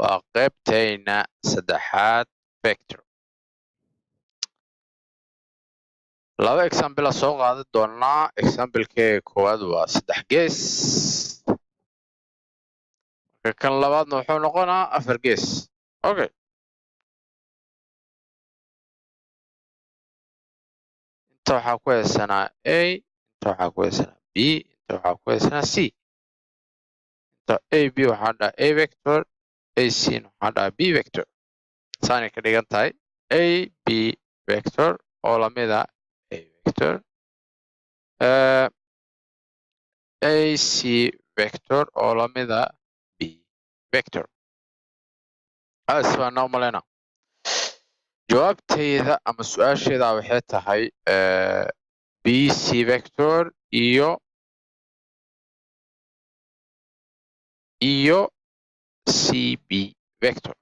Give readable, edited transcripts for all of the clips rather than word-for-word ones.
waa qaybtayna saddexaad vector. laba example aan soo qaadan doonaa. example-keega koowaad waa 3 gees. kan labaadna wuxuu noqonaa 4 gees. Okay. inta waxaa ku haysanaa A, inta waxaa ku haysanaa B, inta waxaa ku haysanaa C. inta AB waxaa dhaha A vector, AC na waxaa dhaha B vector. saanay ka dhigan tahay AB vector oo lamid ah A vector. AC vector oo lamid ah B vector. Asfana umalena. jawaabtayda ama su-aasheeda waxay tahay BC vector iyo CB vector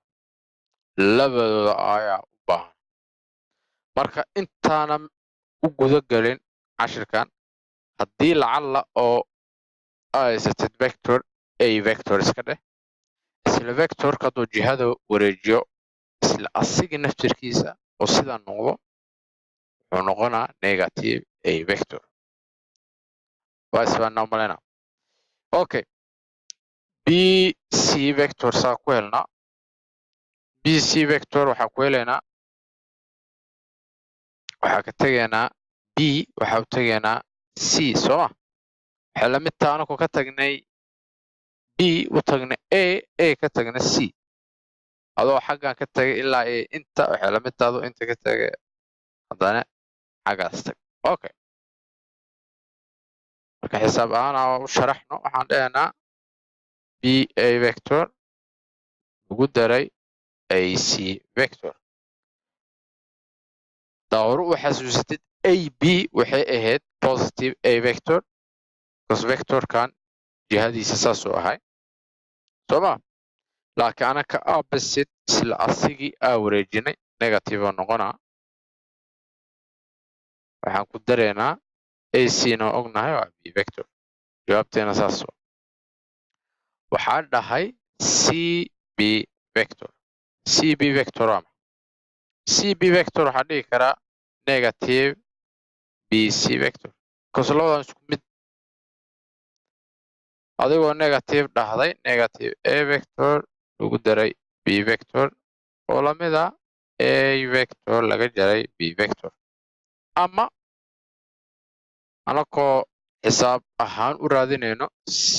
labadooda ayaa u baahan. marka intaanan u guda galin cashirkan, haddii lacala oo haysatid vector A vector iska dheh, isla vectorka hadduu jihada wareejiyo isla asiga naftirkiisa oo sidaa noqdo wuxuu noqonaa negative A vector. waa isbaana umalena. Okay. BC vector saa ku helnaa. BC vector waxaa ku helaynaa, waxaa ka tegaynaa B, waxaa u tegaynaa C sooma. waxay la mid tahay anakoo ka tagnay B u tagnay A ka tagnay C. adoo xaggan ka tagay ilaa inta waxay la mid tahay adoo inta ka tagay haddana xaggaas tag. Okay. marka xisaab ahaan aan u sharaxno waxaan dhahaynaa BA vector ugu daray AC vector. dawro u xasuusatid AB waxay ahayd positive A vector because vectorkan jihadiisa saasuu ahay sooma. laakiin anaka opposite isla asigii wareejinay negative oo noqonaa. waxaan ku dareynaa AC na ognahay waa B vector. jawaabteena saas waxaa dhahay CB vector. CB vector waa maxay? CB vector waxaa dhihi karaa negative BC vector because labadan isku mid. adigoo negative dhahday negative A vector lagu daray B vector oo lamid ah A vector laga jaray B vector. ama anakoo xisaab ahaan u raadinayno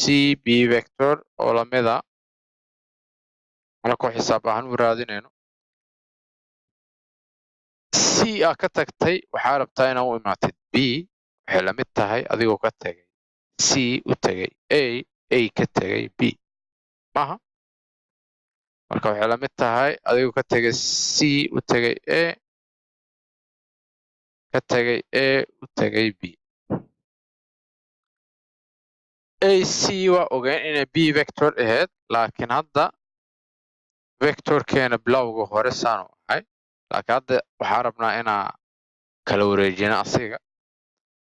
CB vector oo lamid ah anakoo xisaab ahaan u raadinayno C ka tagtay waxaa rabtaa inaa u imaatid B. waxay la mid tahay adigoo ka tagay C u tagay A ka tagay B maaha. marka waxay la mid tahay adigoo ka tagay C u tagay A ka tagay A u tagay B. AC waa ogeyn inay B vector ahayd laakiin hadda vectorkeena bilowga hore saanu ahay. laakiin hadda waxaa rabnaa inaa kala wareejina asiga.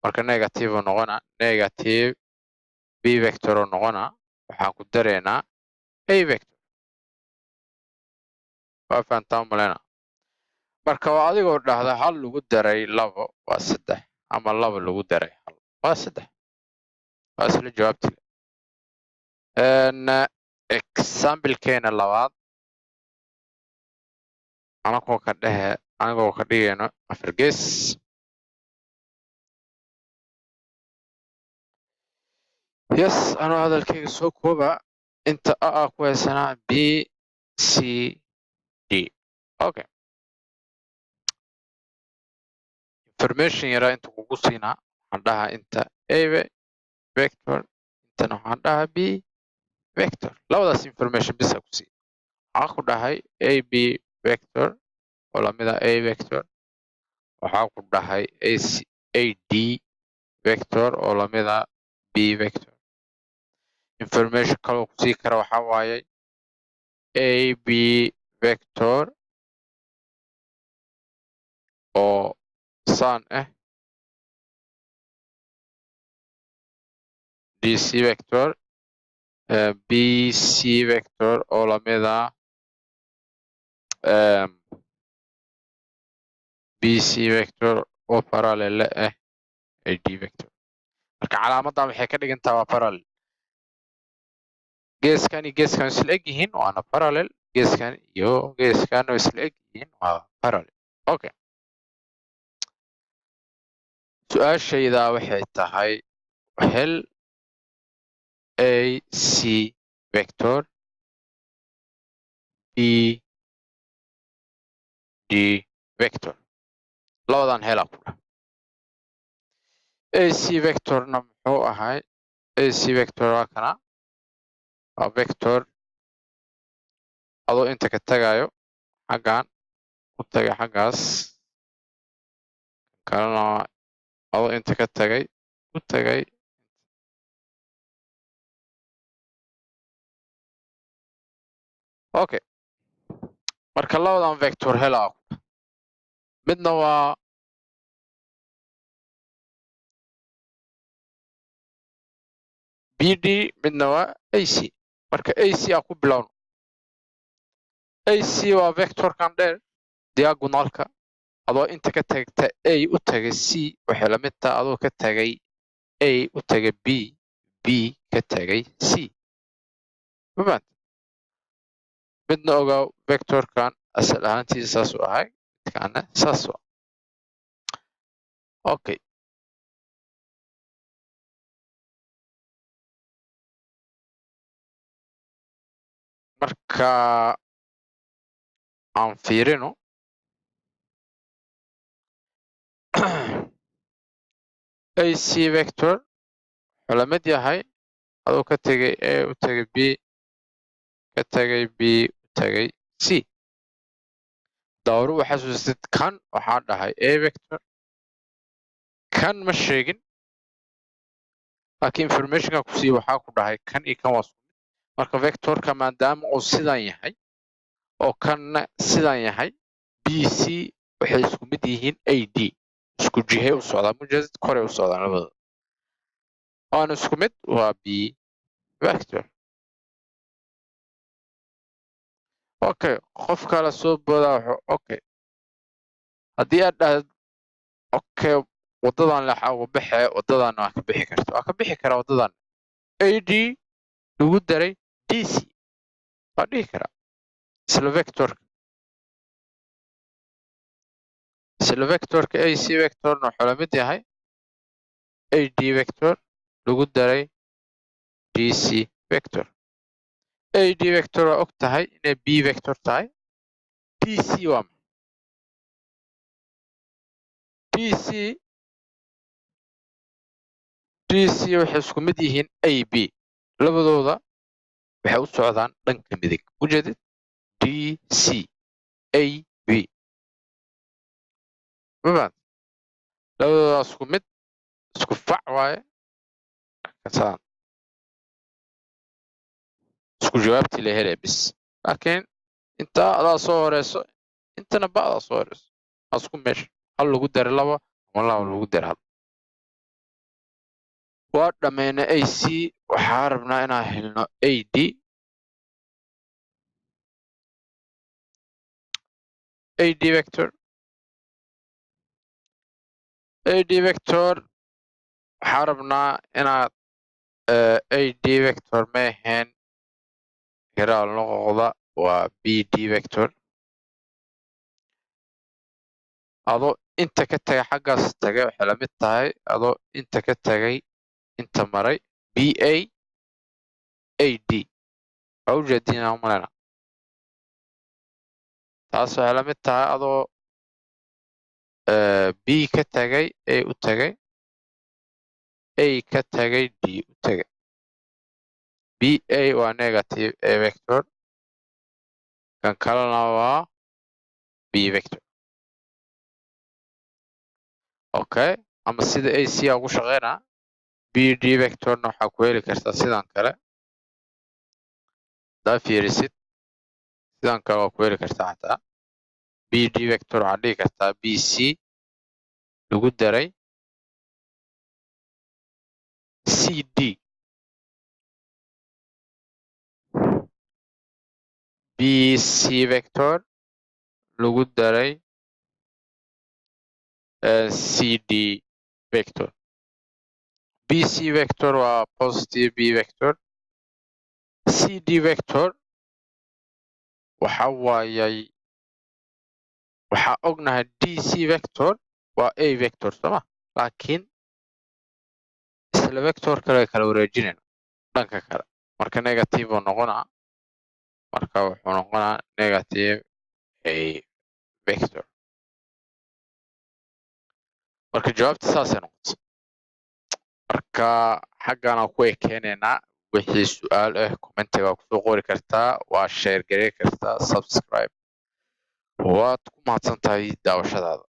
marka negative oo noqonaa negative B vector oo noqonaa. waxaan ku dareynaa A vector. waa fahantaa umalena. marka waa adigoo dhahda hal lagu daray labo waa 3 ama labo lagu daray hal waa 3. waa isla jawaabti. example-keena labaad anagoo ka dhigayno 4 gees. yes anoo hadalkayga soo kooba inta ku haysanaa B C D. okay. information yaraa inta kugu siinaa waxaan dhahaa inta A vector intana waxaan dhahaa B vector. labadaas information bisa ku sii. waxaa ku dhahay AB vector oo lamid ah A vector. waxaa ku dhahay AD vector oo lamid ah B vector. information kaloo ku sii kara waxaa waaye AB vector oo saan ah DC vector BC vector oo lamid ah bc vector oo parallel la ah ad vector marka calaamadan waxay ka dhigan tahay waa parallel geeskan iyo geeskan isla eg yihiin waana parallel geeskan iyo geeskan oo isla eg yihiin waa parallel okay su-aashayda waxay tahay hel ac vector b d vector labadan hela ku dhah ac vectorna muxuu ahay ac vector waa kana waa vector adoo inta ka tagayo xaggan u tagay xaggaas kalena adoo inta ka tagay u tagay okay marka labadan vector hela midna waa bd midna waa ac marka ac aa ku bilowno ac waa vectorkan dheer diagonalka adoo inta ka tagta a u tagay c waxay la mid tahay adoo ka tagay a u tagay b b ka tagay c mafahant midna ogaa vectorkan asal ahaantiisa saas u ahay midkaana saas u okay marka aan fiirino ac vector wuxuu la mid yahay adoo ka tagay a u tagay b ka tagay b u tagay c dawru waxaa xasuustid kan waxaa dhahay a vector kan ma sheegin laakiin informationka ku sii waxaa ku dhahay kan iyo kan waa isku mid marka vectorka maadaama uu sidan yahay oo kanna sidan yahay b c waxay isku mid yihiin ad isku jihay u socdaa mujazid koray u socdaan labadooda waana isku mid waa b vector okay qof kala soo boodaa wuxuu okay haddii aad dhahdo okay wadadan lexa uga baxe wadadan waa ka bixi karta waa ka bixi karaa wadadan ad lagu daray dc waa dhihi karaa isla vectorka ac vectorna wuxuu la mid yahay ad vector lagu daray dc vector ad vector waa og tahay inay b vector tahay dc waa dc waxay isku mid yihiin ab labadooda waxay u socdaan dhanka midig ujeedid dc ab mafahant labadooda isku mid isku fac waaye kasaan isku jawaabtii la helay bis laakiin intaa adaa soo horeyso intana ba adaa soo horeyso asku meesha hal lagu daray laba ama laba lagu daray hal waa dhammayna ac waxaa rabnaa inaan helno ad vector waxaa rabnaa inaad ad vector ma ahayn garaal noqoqda waa bd vector adoo inta ka tagay xaggaas tagay waxay la mid tahay adoo inta ka tagay inta maray ba ad waa ujeedinaa umalena taas waxay la mid tahay adoo b ka tagay a u tagay a ka tagay d u tagay ba waa negative a vector kan kalena waa b vector okay ama sida ac a ugu shaqeynaa bd vectorna waxaa ku heli kartaa sidan kale hadaa fiirisid sidan kale waa ku heli kartaa xataa bd vector waxaa dhihi kartaa bc lagu daray cd bc vector lagu daray cd vector. bc vector waa positive b vector. cd vector waxa waayay waxaa ognahay dc vector waa a vector sooma, laakiin isla vector kale kala wareejinayna dhanka kale, marka negative uu noqonaa, marka wuxuu noqonaa negative a vector. marka jawaabta saasay noqotay. marka xaggan aan ku ekeenaynaa. wixii su-aal ah commentiga kusoo qori kartaa, waa share gareyn kartaa, subscribe. waad ku mahadsan tahay daawashadaada.